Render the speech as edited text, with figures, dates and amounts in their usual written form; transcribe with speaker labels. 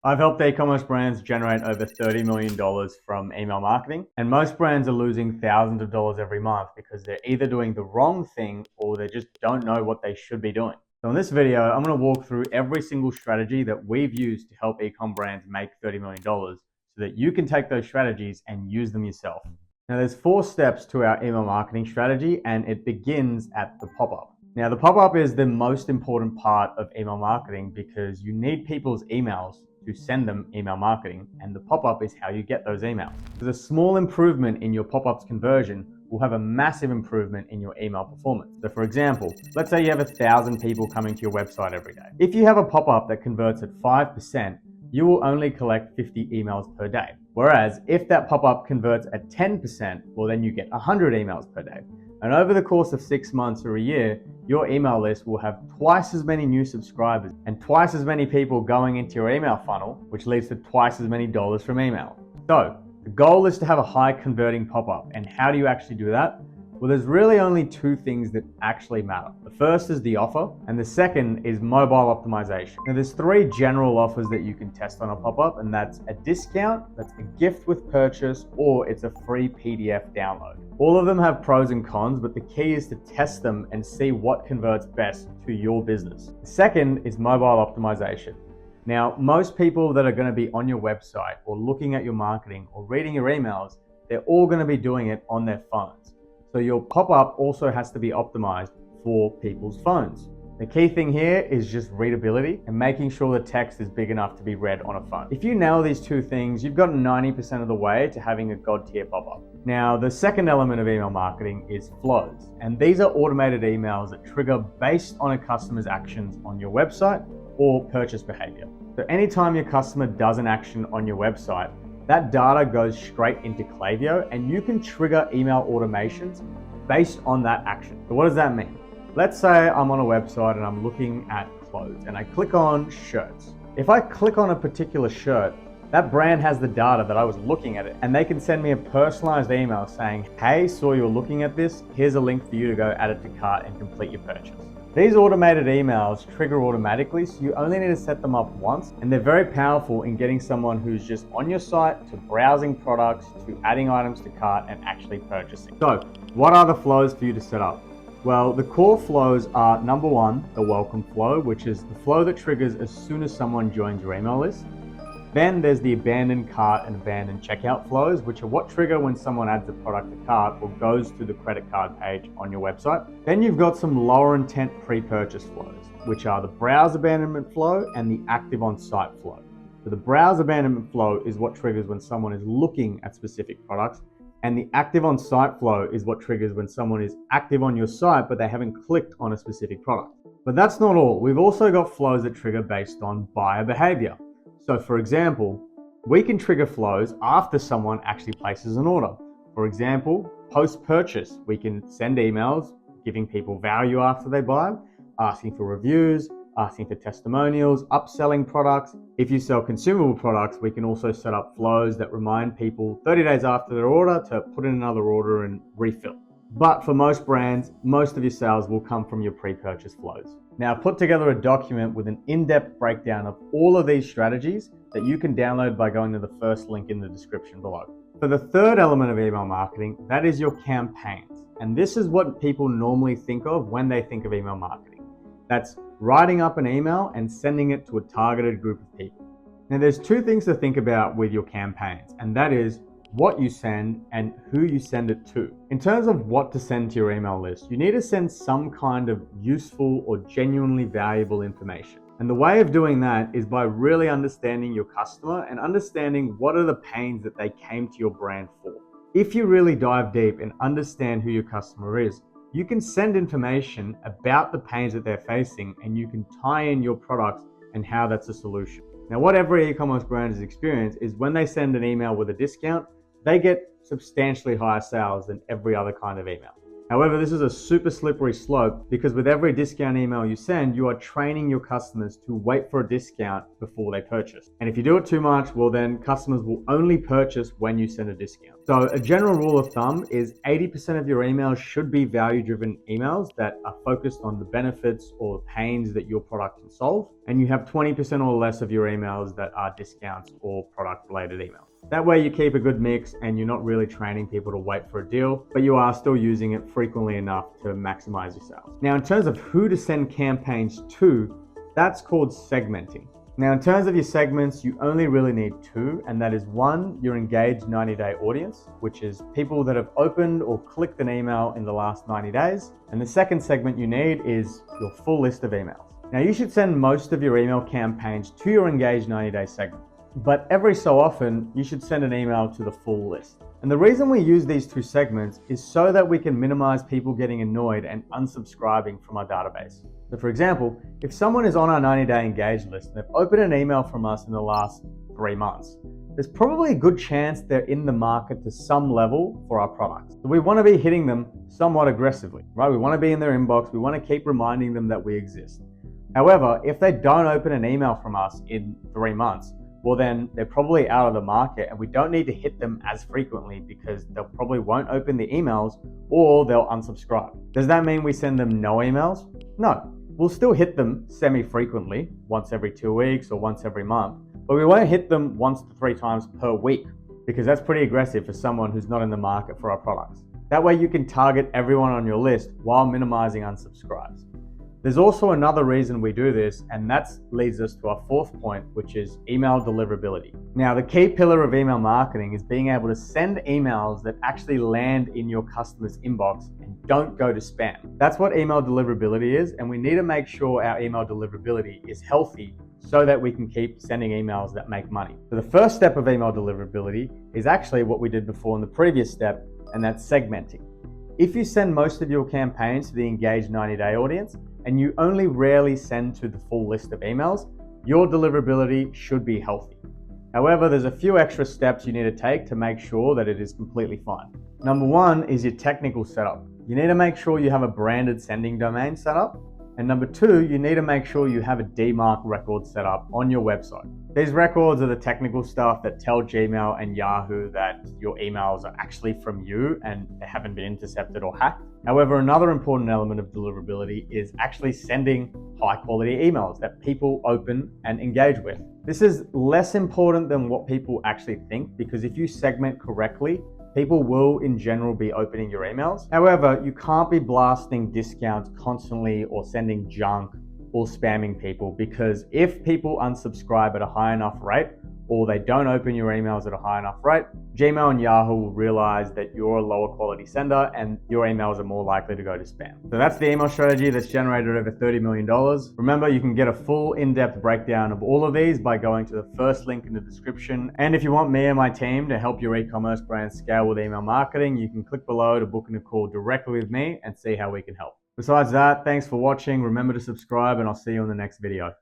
Speaker 1: I've helped e-commerce brands generate over $30 million from email marketing, and most brands are losing thousands of dollars every month because they're either doing the wrong thing or they just don't know what they should be doing. So in this video, I'm going to walk through every single strategy that we've used to help e-com brands make $30 million so that you can take those strategies and use them yourself. Now there's 4 steps to our email marketing strategy, and it begins at the pop-up. Now the pop-up is the most important part of email marketing because you need people's emails to send them email marketing, and the pop-up is how you get those emails. Because a small improvement in your pop-up's conversion will have a massive improvement in your email performance. So for example, let's say you have 1,000 people coming to your website every day. If you have a pop-up that converts at 5%, you will only collect 50 emails per day. Whereas if that pop-up converts at 10%, well then you get 100 emails per day. And over the course of 6 months or a year, your email list will have twice as many new subscribers and twice as many people going into your email funnel, which leads to twice as many dollars from email. So the goal is to have a high converting pop-up. And how do you actually do that? Well, there's really only 2 things that actually matter. The first is the offer, and the second is mobile optimization. Now, there's 3 general offers that you can test on a pop-up, and that's a discount, that's a gift with purchase, or it's a free PDF download. All of them have pros and cons, but the key is to test them and see what converts best to your business. The second is mobile optimization. Now, most people that are going to be on your website or looking at your marketing or reading your emails, they're all going to be doing it on their phones. So your pop-up also has to be optimized for people's phones. The key thing here is just readability and making sure the text is big enough to be read on a phone. If you nail these 2 things, you've gotten 90% of the way to having a god-tier pop-up. Now, the second element of email marketing is flows. And these are automated emails that trigger based on a customer's actions on your website or purchase behavior. So anytime your customer does an action on your website, that data goes straight into Klaviyo, and you can trigger email automations based on that action. So what does that mean? Let's say I'm on a website and I'm looking at clothes and I click on shirts. If I click on a particular shirt, that brand has the data that I was looking at it, and they can send me a personalized email saying, hey, saw you were looking at this, here's a link for you to go add it to cart and complete your purchase. These automated emails trigger automatically, so you only need to set them up once, and they're very powerful in getting someone who's just on your site to browsing products, to adding items to cart and actually purchasing. So what are the flows for you to set up? Well, the core flows are number 1, the welcome flow, which is the flow that triggers as soon as someone joins your email list. Then there's the abandoned cart and abandoned checkout flows, which are what trigger when someone adds a product to cart or goes to the credit card page on your website. Then you've got some lower intent pre-purchase flows, which are the browse abandonment flow and the active on site flow. So the browse abandonment flow is what triggers when someone is looking at specific products, and the active on site flow is what triggers when someone is active on your site but they haven't clicked on a specific product. But that's not all. We've also got flows that trigger based on buyer behavior. So for example, we can trigger flows after someone actually places an order. For example, post-purchase, we can send emails giving people value after they buy, asking for reviews, asking for testimonials, upselling products. If you sell consumable products, we can also set up flows that remind people 30 days after their order to put in another order and refill. But for most brands, most of your sales will come from your pre-purchase flows. Now, I've put together a document with an in-depth breakdown of all of these strategies that you can download by going to the first link in the description below. For the third element of email marketing, that is your campaigns. And this is what people normally think of when they think of email marketing. That's writing up an email and sending it to a targeted group of people. Now, there's 2 things to think about with your campaigns, and that is what you send and who you send it to. In terms of what to send to your email list, you need to send some kind of useful or genuinely valuable information. And the way of doing that is by really understanding your customer and understanding what are the pains that they came to your brand for. If you really dive deep and understand who your customer is, you can send information about the pains that they're facing, and you can tie in your products and how that's a solution. Now, what every e-commerce brand has experienced is when they send an email with a discount, they get substantially higher sales than every other kind of email. However, this is a super slippery slope because with every discount email you send, you are training your customers to wait for a discount before they purchase. And if you do it too much, well then customers will only purchase when you send a discount. So a general rule of thumb is 80% of your emails should be value-driven emails that are focused on the benefits or the pains that your product can solve. And you have 20% or less of your emails that are discounts or product-related emails. That way you keep a good mix and you're not really training people to wait for a deal, but you are still using it frequently enough to maximize your sales. Now, in terms of who to send campaigns to, that's called segmenting. Now, in terms of your segments, you only really need two, and that is one, your engaged 90-day audience, which is people that have opened or clicked an email in the last 90 days. And the second segment you need is your full list of emails. Now, you should send most of your email campaigns to your engaged 90-day segment. But every so often, you should send an email to the full list. And the reason we use these two segments is so that we can minimize people getting annoyed and unsubscribing from our database. So for example, if someone is on our 90-day engaged list and they've opened an email from us in the last 3 months, there's probably a good chance they're in the market to some level for our products. So we want to be hitting them somewhat aggressively, right? We want to be in their inbox. We want to keep reminding them that we exist. However, if they don't open an email from us in 3 months, well then they're probably out of the market and we don't need to hit them as frequently because they probably won't open the emails or they'll unsubscribe. Does that mean we send them no emails? No, we'll still hit them semi-frequently, once every 2 weeks or once every month, but we won't hit them 1 to 3 times per week because that's pretty aggressive for someone who's not in the market for our products. That way you can target everyone on your list while minimizing unsubscribes. There's also another reason we do this, and that leads us to our fourth point, which is email deliverability. Now, the key pillar of email marketing is being able to send emails that actually land in your customer's inbox and don't go to spam. That's what email deliverability is, and we need to make sure our email deliverability is healthy so that we can keep sending emails that make money. So the first step of email deliverability is actually what we did before in the previous step, and that's segmenting. If you send most of your campaigns to the engaged 90-day audience, and you only rarely send to the full list of emails, your deliverability should be healthy. However, there's a few extra steps you need to take to make sure that it is completely fine. Number one is your technical setup. You need to make sure you have a branded sending domain set up. And number two, you need to make sure you have a DMARC record set up on your website. These records are the technical stuff that tell Gmail and Yahoo that your emails are actually from you and they haven't been intercepted or hacked. However, another important element of deliverability is actually sending high quality emails that people open and engage with. This is less important than what people actually think because if you segment correctly, people will in general be opening your emails. However, you can't be blasting discounts constantly or sending junk or spamming people because if people unsubscribe at a high enough rate or they don't open your emails at a high enough rate, Gmail and Yahoo will realize that you're a lower quality sender and your emails are more likely to go to spam. So that's the email strategy that's generated over $30 million. Remember, you can get a full in-depth breakdown of all of these by going to the first link in the description. And if you want me and my team to help your e-commerce brand scale with email marketing, you can click below to book in a call directly with me and see how we can help. Besides that, thanks for watching. Remember to subscribe and I'll see you in the next video.